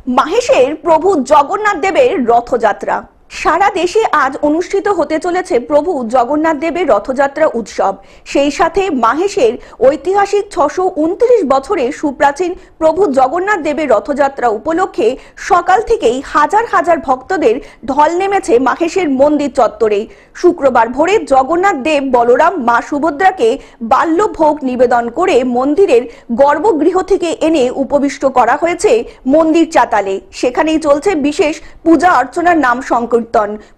মাহেশের প্রভু জগন্নাথ দেবের রথযাত্রা। সারা দেশে আজ অনুষ্ঠিত হতে চলেছে প্রভু জগন্নাথ দেবের রথযাত্রা উৎসব। সেই সাথে মাহেশের ঐতিহাসিক 629 বছরের সুপ্রাচীন প্রভু জগন্নাথ দেবের রথযাত্রা উপলক্ষে সকাল থেকেই হাজার হাজার ভক্তদের ঢল নেমেছে মাহেশের মন্দির চত্বরে। শুক্রবার ভোরে জগন্নাথ দেব বলরাম মা সুভদ্রাকে বাল্যভোগ নিবেদন করে মন্দিরের গর্ভগৃহ থেকে এনে উপবিষ্ট করা হয়েছে মন্দির চাতালে। সেখানেই চলছে বিশেষ পূজা অর্চনার নাম সংকীর্তন।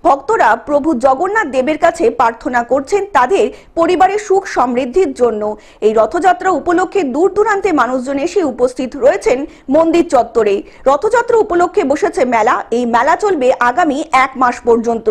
ভক্তরা প্রভু জগন্নাথ দেবের কাছে প্রার্থনা করছেন তাদের পরিবারের সুখ সমৃদ্ধির জন্য। এই রথযাত্রা উপলক্ষে দূর দূরান্তে মানুষজন এসে উপস্থিত রয়েছেন মন্দির চত্বরে। রথযাত্রা উপলক্ষে বসেছে মেলা। এই মেলা চলবে আগামী 1 মাস পর্যন্ত।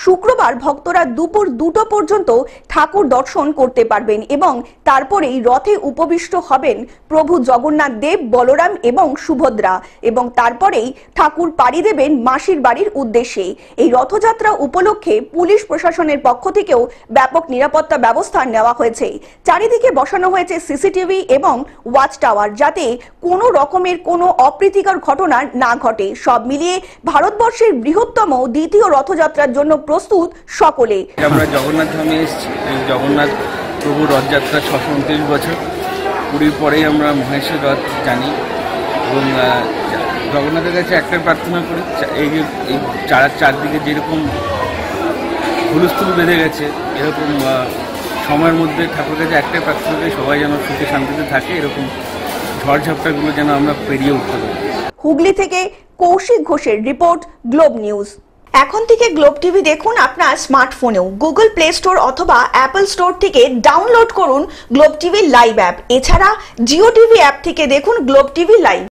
শুক্রবার ভক্তরা দুপুর 2টো পর্যন্ত ঠাকুর দর্শন করতে পারবেন এবং তারপরেই রথে উপবিষ্ট হবেন প্রভু জগন্নাথ দেব, বলরাম এবং সুভদ্রা, এবং তারপরেই ঠাকুর পাড়ি দেবেন মাসির বাড়ির উদ্দেশ্যে। এই রথযাত্রা উপলক্ষে পুলিশ প্রশাসনের পক্ষ থেকেও ব্যাপক নিরাপত্তা ব্যবস্থা নেওয়া হয়েছে। চারিদিকে বসানো হয়েছে সিসিটিভি এবং ওয়াচ টাওয়ার, যাতে কোনো রকমের কোনো অপ্রীতিকর ঘটনা না ঘটে। সব মিলিয়ে ভারতবর্ষের বৃহত্তম দ্বিতীয় রথযাত্রার জন্য প্রস্তুত সকলে। আমরা জগন্নাথ ধামে এসেছি। এই জগন্নাথ প্রভুর রথযাত্রা 629 বছর পুরীর পরেই আমরা মহেশের রথ জানি, এবং জগন্নাথের কাছে একটাই প্রার্থনা করি, এই যে এই চারদিকে যেরকম হুলস্থুল বেঁধে গেছে, এরকম সময়ের মধ্যে ঠাকুরের কাছে একটাই প্রার্থনা করি সবাই যেন সুখে শান্তিতে থাকে, এরকম ঝড়ঝাপটাগুলো যেন আমরা পেরিয়ে উঠতে পারি। হুগলি থেকে কৌশিক ঘোষের রিপোর্ট, গ্লোব নিউজ। এখন থেকে গ্লোব টিভি দেখুন আপনার স্মার্টফোনেও। গুগল প্লে স্টোর অথবা অ্যাপল স্টোর থেকে ডাউনলোড করুন গ্লোব টিভি লাইভ অ্যাপ। এছাড়া জিও টিভি অ্যাপ থেকে দেখুন গ্লোব টিভি লাইভ।